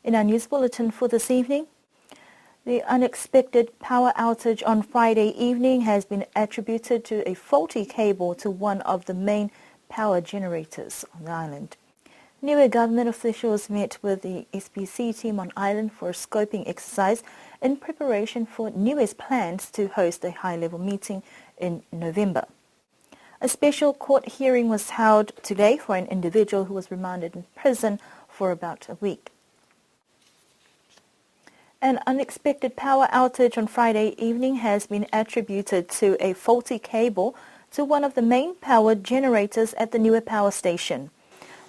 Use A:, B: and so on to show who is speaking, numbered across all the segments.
A: In our news bulletin for this evening, the unexpected power outage on Friday evening has been attributed to a faulty cable to one of the main power generators on the island. Niue government officials met with the SPC team on island for a scoping exercise in preparation for Niue's plans to host a high-level meeting in November. A special court hearing was held today for an individual who was remanded in prison for about a week. An unexpected power outage on Friday evening has been attributed to a faulty cable to one of the main power generators at the Niue power station.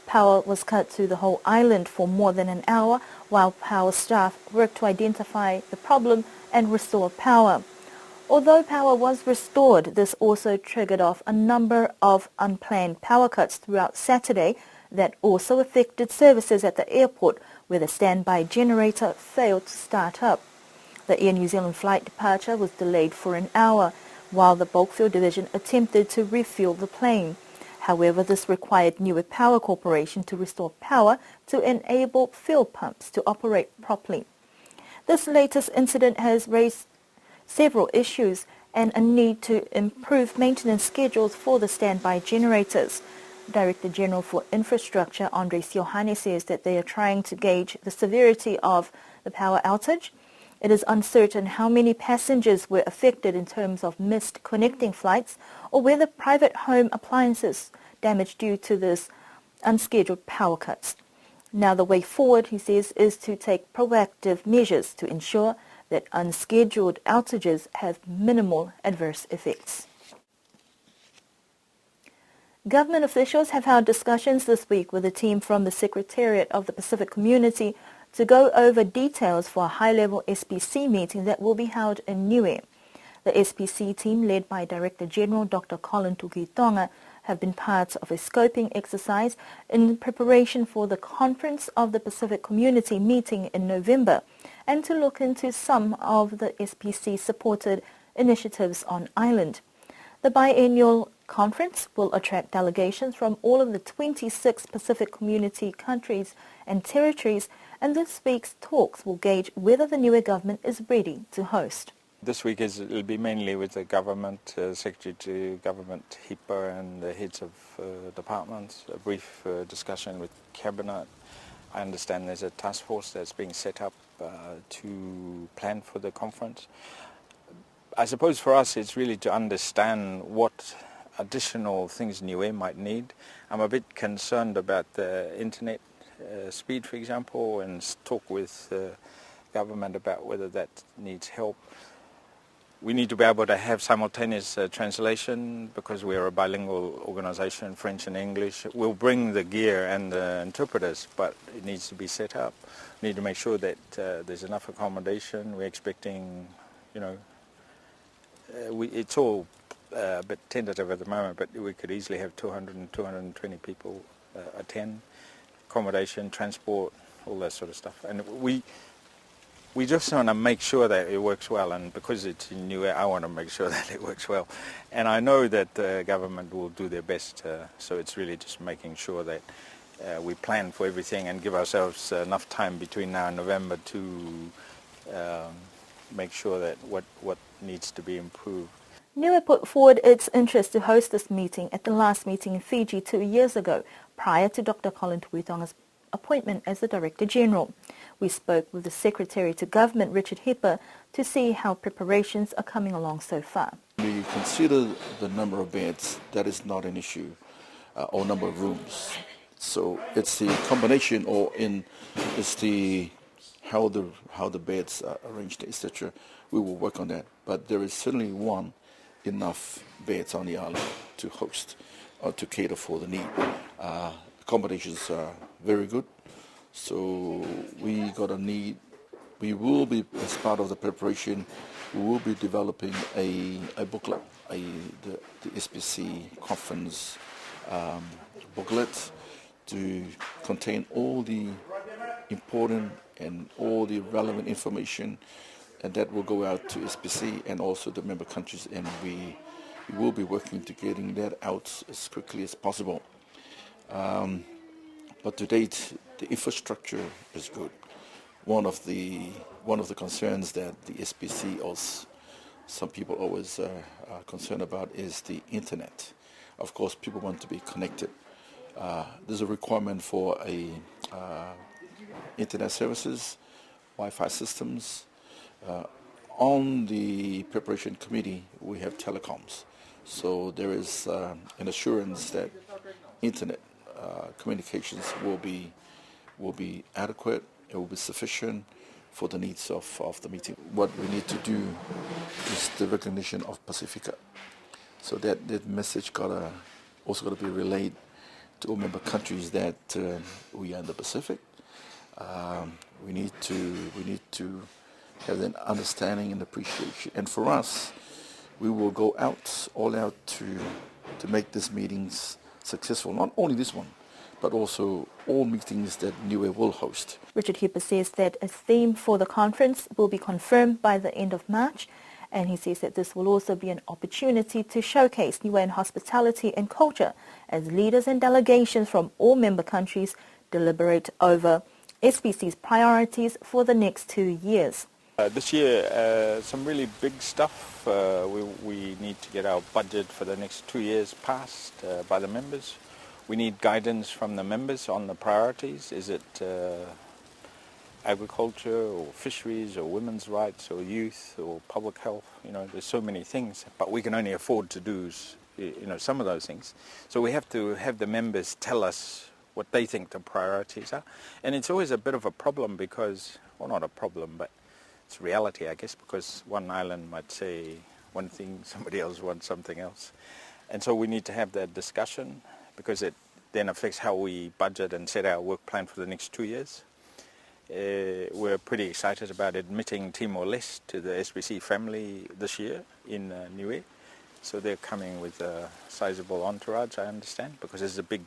A: Power was cut to the whole island for more than an hour while power staff worked to identify the problem and restore power. Although power was restored, this also triggered off a number of unplanned power cuts throughout Saturday that also affected services at the airport, where the standby generator failed to start up. The Air New Zealand flight departure was delayed for an hour, while the bulk fuel division attempted to refuel the plane. However, this required Niue Power Corporation to restore power to enable fuel pumps to operate properly. This latest incident has raised several issues and a need to improve maintenance schedules for the standby generators. Director General for Infrastructure Andres Iohane says that they are trying to gauge the severity of the power outage. It is uncertain how many passengers were affected in terms of missed connecting flights or whether private home appliances damaged due to this unscheduled power cuts. Now the way forward, he says, is to take proactive measures to ensure that unscheduled outages have minimal adverse effects. Government officials have held discussions this week with a team from the Secretariat of the Pacific Community to go over details for a high-level SPC meeting that will be held in Niue. The SPC team, led by Director General Dr. Colin Tukitonga, have been part of a scoping exercise in preparation for the Conference of the Pacific Community meeting in November and to look into some of the SPC-supported initiatives on island. The biennial conference will attract delegations from all of the 26 Pacific Community countries and territories, and this week's talks will gauge whether the Niue government is ready to host.
B: This week it'll be mainly with the government, Secretary to Government HIPAA and the heads of departments, a brief discussion with Cabinet. I understand there's a task force that's being set up to plan for the conference. I suppose for us it's really to understand what additional things Niue might need. I'm a bit concerned about the internet speed, for example, and talk with government about whether that needs help. We need to be able to have simultaneous translation because we're a bilingual organization, French and English. We'll bring the gear and the interpreters, but it needs to be set up. We need to make sure that there's enough accommodation. We're expecting, it's all a bit tentative at the moment, but we could easily have 200 and 220 people attend. Accommodation, transport, all that sort of stuff. And we just want to make sure that it works well, and because it's in Niue, I want to make sure that it works well. And I know that the government will do their best, so it's really just making sure that we plan for everything and give ourselves enough time between now and November to make sure that what needs to be improved.
A: Niue put forward its interest to host this meeting at the last meeting in Fiji 2 years ago, prior to Dr. Colin Tukitonga's appointment as the Director General. We spoke with the Secretary to Government, Richard HIPAA, to see how preparations are coming along so far.
C: When you consider the number of beds, that is not an issue, or number of rooms. So it's the combination, how the beds are arranged, etc. We will work on that. But there is certainly enough beds on the island to host or to cater for the need. Accommodations are very good, so we will be, as part of the preparation, we will be developing a booklet, the SPC conference booklet to contain all the important and all the relevant information, and that will go out to SPC and also the member countries, and we will be working to getting that out as quickly as possible. But to date, the infrastructure is good. one of the concerns that the SPC or some people always are concerned about is the internet. Of course, people want to be connected. There's a requirement for internet services, Wi-Fi systems. On the preparation committee, we have telecoms. So there is an assurance that internet communications will be adequate, it will be sufficient for the needs of the meeting. What we need to do is the recognition of Pacifica. So that message also got to be relayed to all member countries that we are in the Pacific. We need to have an understanding and appreciation. And for us, we will go all out to make these meetings successful. Not only this one, but also all meetings that Niue will host.
A: Richard Hipper says that a theme for the conference will be confirmed by the end of March, and he says that this will also be an opportunity to showcase Niuean hospitality and culture as leaders and delegations from all member countries deliberate over SPC's priorities for the next 2 years.
B: This year, some really big stuff. We need to get our budget for the next 2 years passed by the members. We need guidance from the members on the priorities. Is it agriculture or fisheries or women's rights or youth or public health? You know, there's so many things, but we can only afford to do, some of those things. So we have to have the members tell us what they think the priorities are. And it's always a bit of a problem because, well, not a problem, but it's reality, I guess, because one island might say one thing, somebody else wants something else. And so we need to have that discussion because it then affects how we budget and set our work plan for the next 2 years. We're pretty excited about admitting Timor-Leste to the SPC family this year in Niue. So they're coming with a sizable entourage, I understand, because it's a big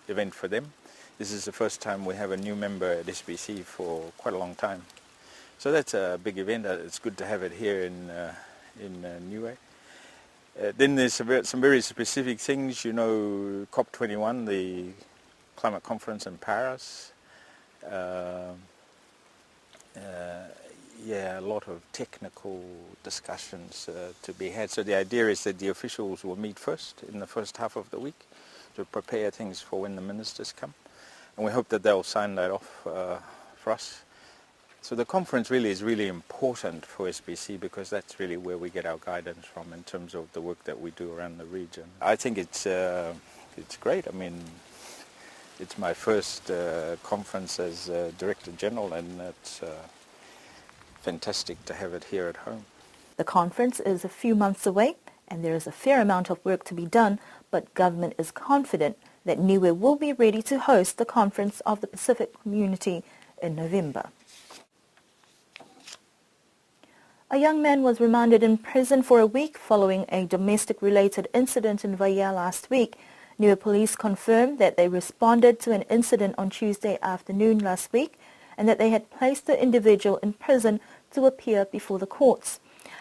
B: event for them. This is the first time we have a new member at SPC for quite a long time. So that's a big event. It's good to have it here in Niue. Then there's some very specific things, COP21, the climate conference in Paris. A lot of technical discussions to be had. So the idea is that the officials will meet first in the first half of the week to prepare things for when the ministers come. And we hope that they'll sign that off for us. So the conference really is really important for SPC because that's really where we get our guidance from in terms of the work that we do around the region. I think it's great. I mean, it's my first conference as Director General, and it's fantastic to have it here at home.
A: The conference is a few months away, and there is a fair amount of work to be done, but government is confident that Niue will be ready to host the Conference of the Pacific Community in November. A young man was remanded in prison for a week following a domestic-related incident in Vaea last week. Niue police confirmed that they responded to an incident on Tuesday afternoon last week and that they had placed the individual in prison to appear before the courts.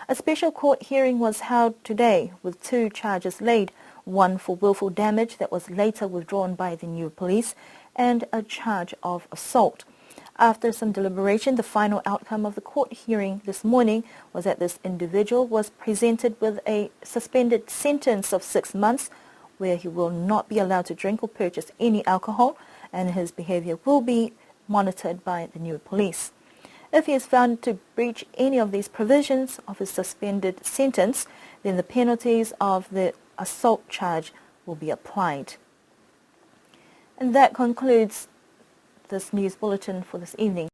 A: A special court hearing was held today with 2 charges laid, one for willful damage that was later withdrawn by the Niue police and a charge of assault. After some deliberation, the final outcome of the court hearing this morning was that this individual was presented with a suspended sentence of 6 months where he will not be allowed to drink or purchase any alcohol, and his behavior will be monitored by the Niue police. If he is found to breach any of these provisions of his suspended sentence, then the penalties of the assault charge will be applied. And that concludes this news bulletin for this evening.